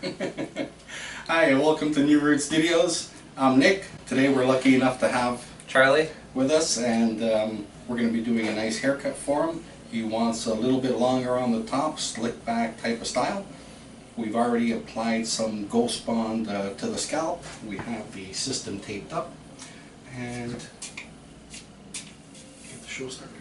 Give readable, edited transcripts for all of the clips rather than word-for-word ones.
Hi, and welcome to New Root Studios. I'm Nick. Today we're lucky enough to have Charlie with us, and we're going to be doing a nice haircut for him. He wants a little bit longer on the top, slick back type of style. We've already applied some Ghost Bond to the scalp. We have the system taped up, and get the show started.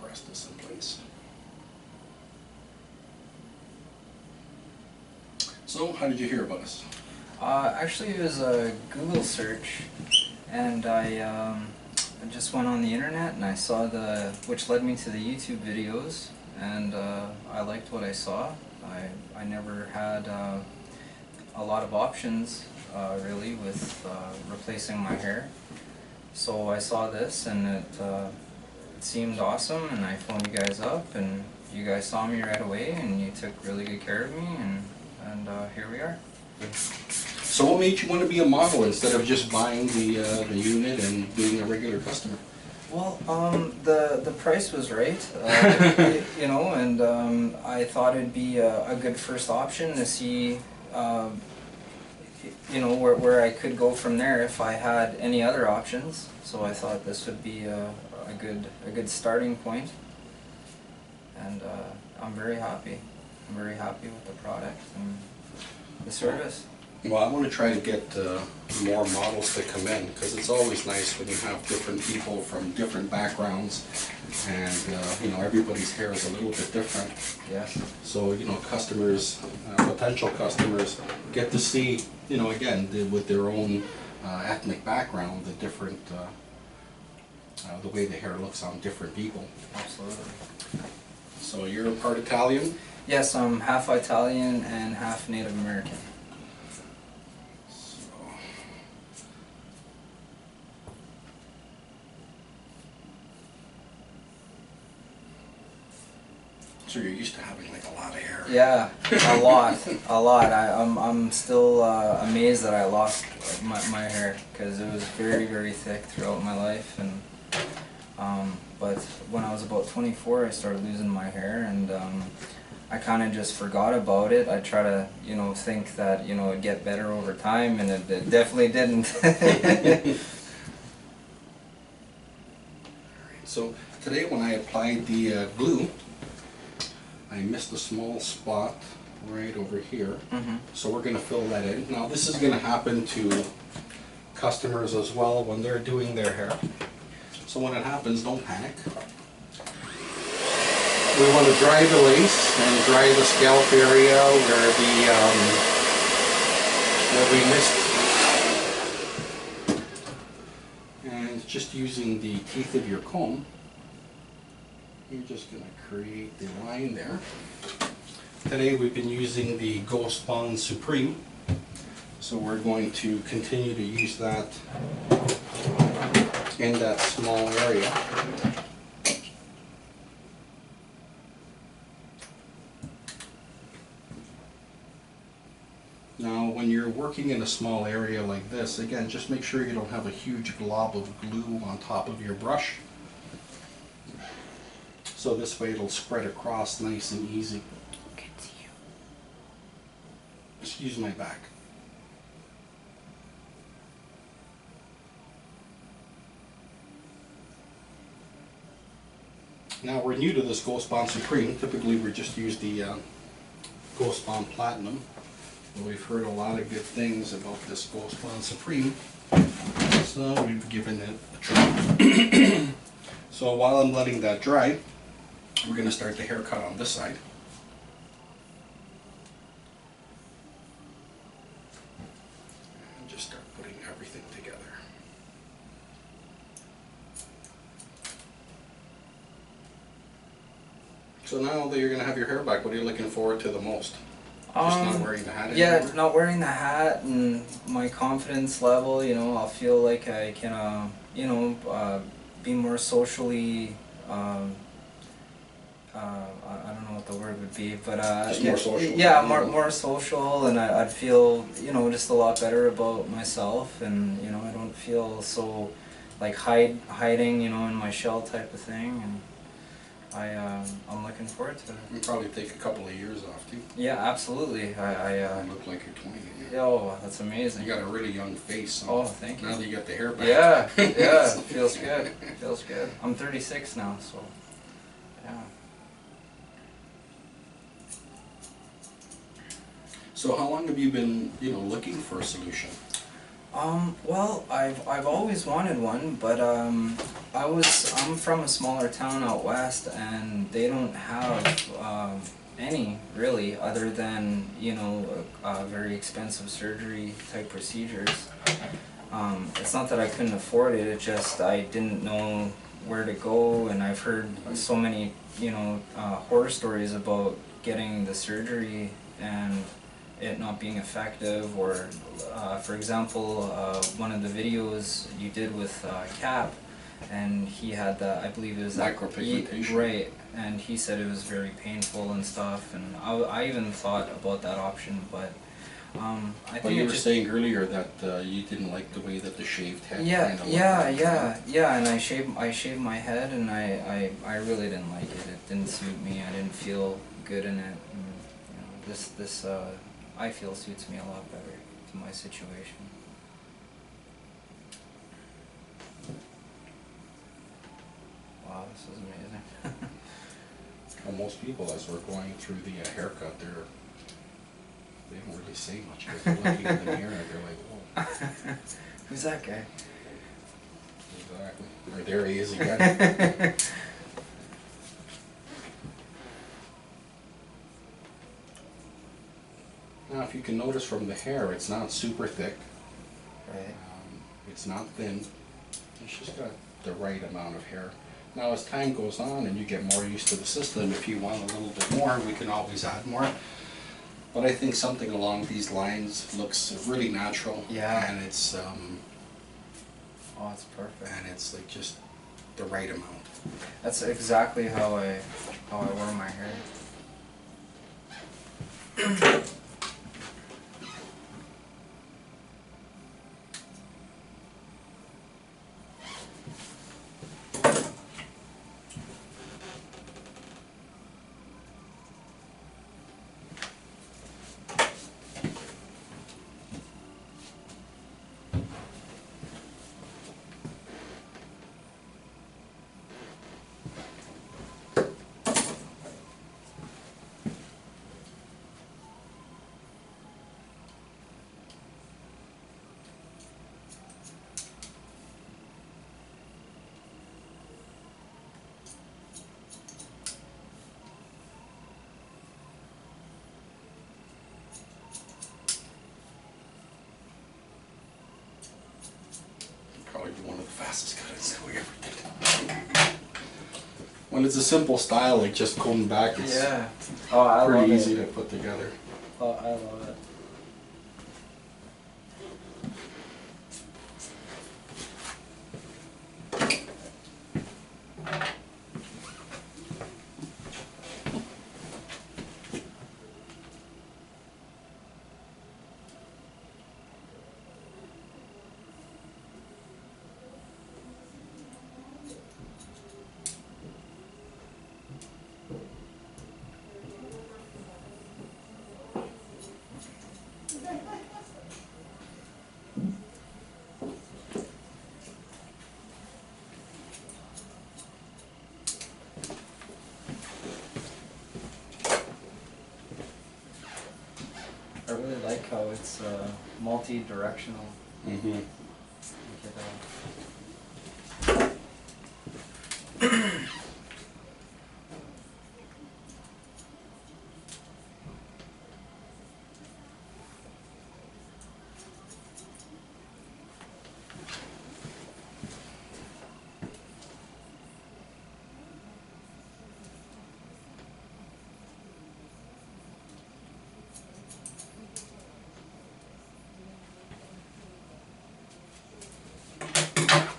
Press this in place. So, how did you hear about us? actually it was a Google search, and I just went on the internet and I saw which led me to the YouTube videos, and I liked what I saw. I never had a lot of options really with replacing my hair, so I saw this and it seemed awesome, and I phoned you guys up, and you guys saw me right away, and you took really good care of me, and here we are. So what made you want to be a model instead of just buying the unit and being a regular customer? Well, the price was right, you know, and I thought it'd be a good first option to see, you know, where I could go from there if I had any other options. So I thought this would be a good starting point, and I'm very happy. I'm very happy with the product and the service. Well, I want to try to get more models to come in, because it's always nice when you have different people from different backgrounds, and you know, everybody's hair is a little bit different. Yes. So, you know, customers, potential customers, get to see, you know, again, with their own ethnic background, the different, the way the hair looks on different people. Absolutely. So you're part Italian? Yes, I'm half Italian and half Native American. So you're used to having like a lot of hair. Yeah, a lot, a lot. I'm still amazed that I lost my hair, because it was very thick throughout my life, and but when I was about 24, I started losing my hair, and I kind of just forgot about it. I try to, you know, think that, you know, it'd get better over time, and it definitely didn't. So today when I applied the glue, I missed a small spot right over here. Mm-hmm. So we're going to fill that in. Now this is going to happen to customers as well when they're doing their hair. So when it happens, don't panic. We want to dry the lace and dry the scalp area where we missed. And just using the teeth of your comb, you're just going to create the line there. Today we've been using the Ghost Bond Supreme, so we're going to continue to use that in that small area. Now when you're working in a small area like this, again, just make sure you don't have a huge glob of glue on top of your brush. So this way it'll spread across nice and easy. Can't see you. Just use my back. Now we're new to this Ghost Bond Supreme. Typically we just use the Ghost Bond Platinum. But we've heard a lot of good things about this Ghost Bond Supreme, so we've given it a try. So while I'm letting that dry, we're going to start the haircut on this side. And just start putting everything together. So now that you're going to have your hair back, what are you looking forward to the most? Just not wearing the hat anymore? Yeah, not wearing the hat, and my confidence level, you know, I'll feel like I can, you know, be more socially word would be, but Just more social. yeah, you more know? more social, and I'd feel, you know, just a lot better about myself, and you know, I don't feel so like hiding, you know, in my shell type of thing, and I'm looking forward to it. You probably take a couple of years off too. Yeah, absolutely. You look like you're 20 again. Oh, that's amazing. You got a really young face. So Oh, thank you. now that you got the hair back. Yeah, yeah, feels good. Feels good. I'm 36 now, so yeah. So how long have you been, looking for a solution? Well, I've always wanted one, but I'm from a smaller town out west, and they don't have any really, other than, you know, very expensive surgery type procedures. It's not that I couldn't afford it, it's just I didn't know where to go, and I've heard so many, you know, horror stories about getting the surgery and it not being effective, or for example, one of the videos you did with Cap, and he had the, I believe it was Micropigmentation. right, and he said it was very painful and stuff, and I even thought about that option, but I But think you it were just, saying earlier that you didn't like the way that the shaved head yeah, kind of yeah, and I shaved my head, and I really didn't like it. It didn't suit me. I didn't feel good in it. And, you know, this I feel suits me a lot better to my situation. Wow, this is amazing. Well, most people, as we're going through the haircut, they don't really say much. They're looking in the mirror and they're like, whoa. Who's that guy? Exactly. Or there he is again. Now, if you can notice from the hair, it's not super thick. Right. It's not thin. It's just got the right amount of hair. Now, as time goes on and you get more used to the system, if you want a little bit more, we can always add more. But I think something along these lines looks really natural. Yeah. And it's Oh, it's perfect. and it's like just the right amount. That's exactly how I wear my hair. Probably one of the fastest cuts that we ever did. When it's a simple style, like just combing back, it's Yeah. Oh, I love pretty it. easy to put together. Oh, I love it. I really like how it's multi-directional. Mm-hmm. You could,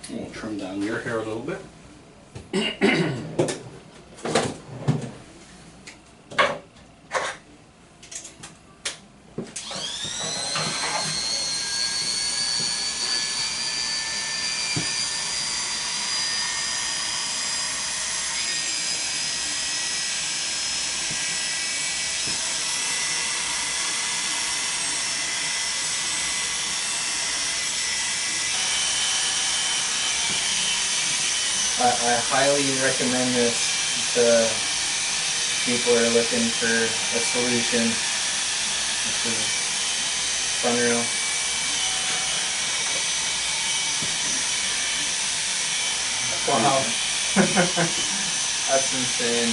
We'll trim down your hair a little bit. I highly recommend this to people who are looking for a solution. This is unreal. Wow. That's insane.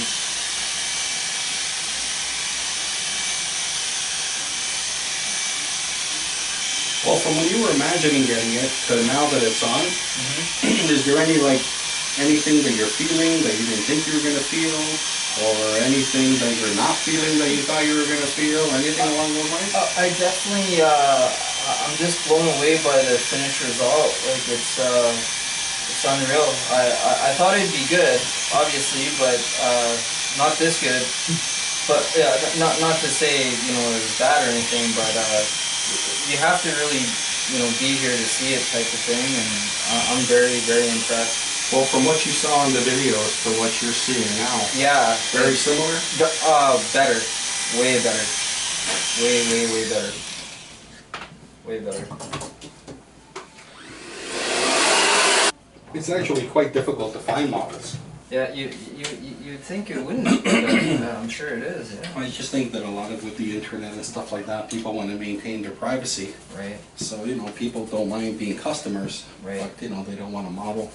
Well, from when you were imagining getting it to now that it's on, is there anything that you're feeling that you didn't think you were going to feel, or anything that you're not feeling that you thought you were going to feel, anything along those lines? I definitely, I'm just blown away by the finished result. Like it's unreal. I thought it'd be good, obviously, but not this good. But yeah, not to say it was bad or anything, but you have to really be here to see it type of thing, and I'm very impressed. Well, from what you saw in the videos to what you're seeing now, Yeah, very similar? better, way better, way better, way better. It's actually quite difficult to find models. Yeah, you'd think it wouldn't be, but I'm sure it is. Yeah. I just think that a lot of with the internet and stuff like that, people want to maintain their privacy. Right. So, people don't mind being customers, Right. but, they don't want to model.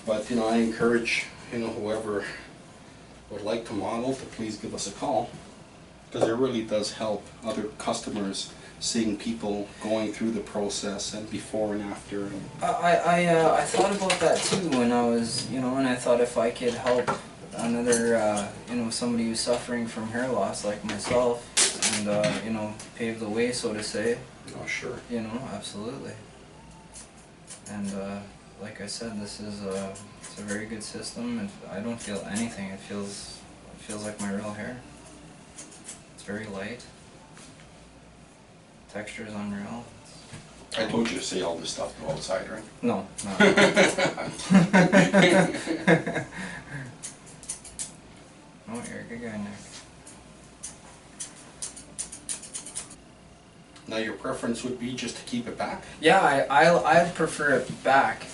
But, I encourage, whoever would like to model to please give us a call, because it really does help other customers seeing people going through the process and before and after. I thought about that too when I was, and I thought if I could help another, somebody who's suffering from hair loss like myself, and pave the way, so to say. Oh, sure. Absolutely. And like I said, this is it's a very good system, and I don't feel anything. It feels like my real hair. It's very light. Texture is unreal. I told you to say all this stuff to outside, right? No, no. Oh, you're a good guy, Nick. Now your preference would be just to keep it back? Yeah, I prefer it back.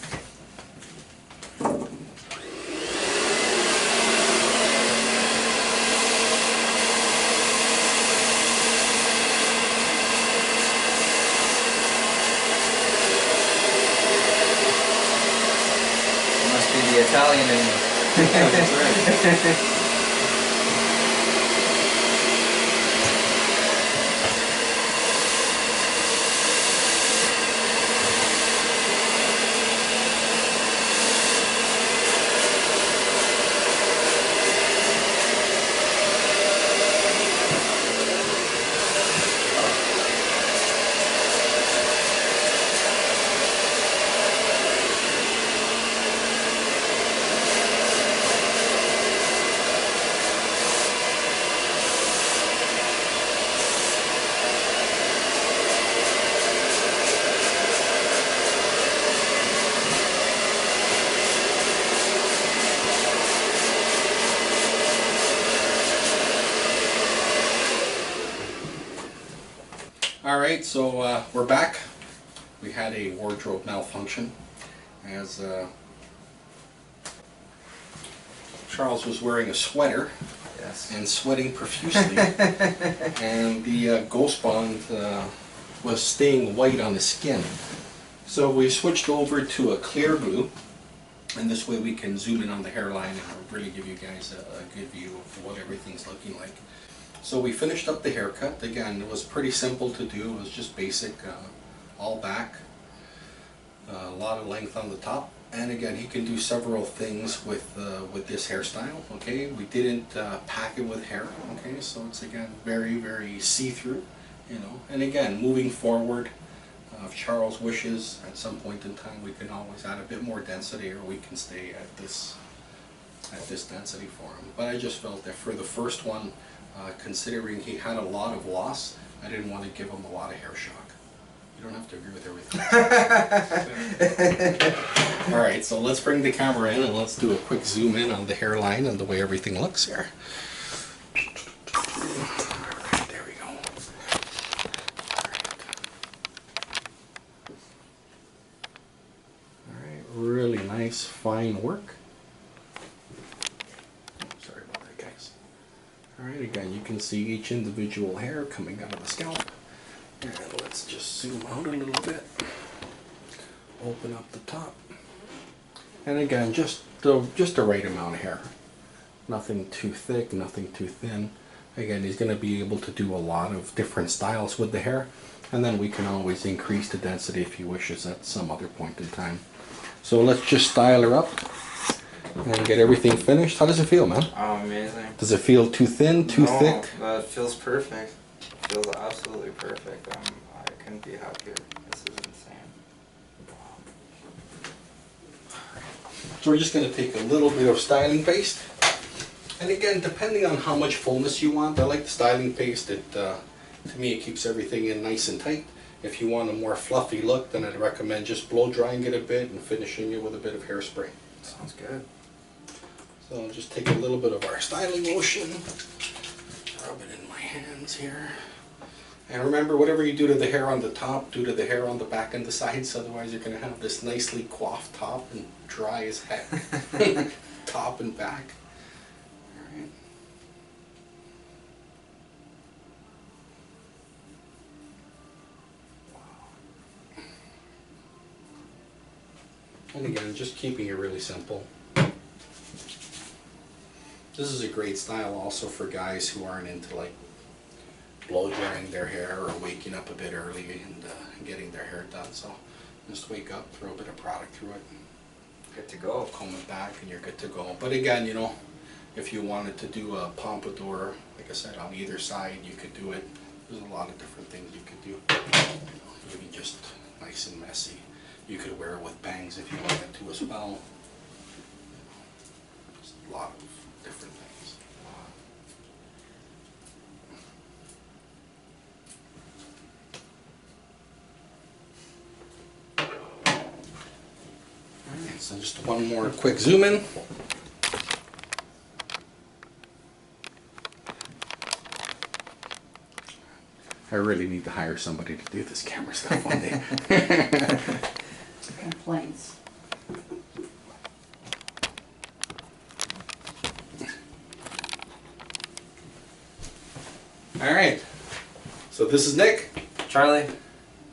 Must be the Italian in me. That's right. Alright, so we're back. We had a wardrobe malfunction as Charles was wearing a sweater Yes. and sweating profusely, and the Ghost Bond was staying white on the skin. So we switched over to a clear glue, and this way we can zoom in on the hairline and really give you guys a good view of what everything's looking like. So we finished up the haircut. Again, it was pretty simple to do. It was just basic, all back, a lot of length on the top. And again, he can do several things with this hairstyle. Okay, we didn't pack it with hair. Okay, so it's again very see-through. And again, moving forward, if Charles wishes, at some point in time, we can always add a bit more density, or we can stay at this density for him. But I just felt that for the first one, considering he had a lot of loss, I didn't want to give him a lot of hair shock. You don't have to agree with everything. Alright, so let's bring the camera in and let's do a quick zoom in on the hairline and the way everything looks here. Alright, there we go. Alright, really nice, fine work. Alright, again, you can see each individual hair coming out of the scalp. And let's just zoom out a little bit. Open up the top. And again, just the right amount of hair. Nothing too thick, nothing too thin. Again, he's going to be able to do a lot of different styles with the hair. And then we can always increase the density if he wishes at some other point in time. So let's just style her up and get everything finished. How does it feel, man? Oh, amazing. Does it feel too thin, too thick? No, it feels perfect. It feels absolutely perfect. I couldn't be happier. This is insane. So we're just going to take a little bit of styling paste. And again, depending on how much fullness you want, I like the styling paste. To me, it keeps everything in nice and tight. If you want a more fluffy look, then I'd recommend just blow drying it a bit and finishing it with a bit of hairspray. Sounds good. So I'll just take a little bit of our styling lotion, rub it in my hands here. And remember, whatever you do to the hair on the top, do to the hair on the back and the sides, otherwise you're going to have this nicely coiffed top and dry as heck. Top and back. Alright. And again, just keeping it really simple. This is a great style also for guys who aren't into like blow drying their hair or waking up a bit early and getting their hair done. So just wake up, throw a bit of product through it, Good to go. comb it back, and you're good to go. But again, you know, if you wanted to do a pompadour, like I said, on either side, you could do it. There's a lot of different things you could do. Maybe just nice and messy. You could wear it with bangs if you wanted to as well. Just a lot of different things. Alright, so just one more quick zoom in. I really need to hire somebody to do this camera stuff one day. Complaints. Alright, so this is Nick. Charlie?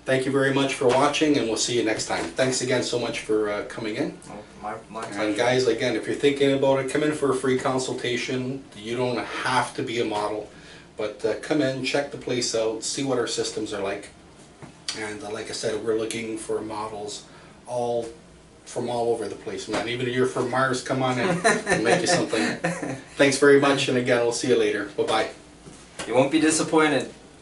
Thank you very much for watching, and we'll see you next time. Thanks again so much for coming in. Oh, my And pleasure. guys, again, if you're thinking about it, come in for a free consultation. You don't have to be a model, but come in, check the place out, see what our systems are like. And like I said, we're looking for models from all over the place, man. Even if you're from Mars, come on in. We'll make you something. Thanks very much, and again, we'll see you later. Bye-bye. You won't be disappointed.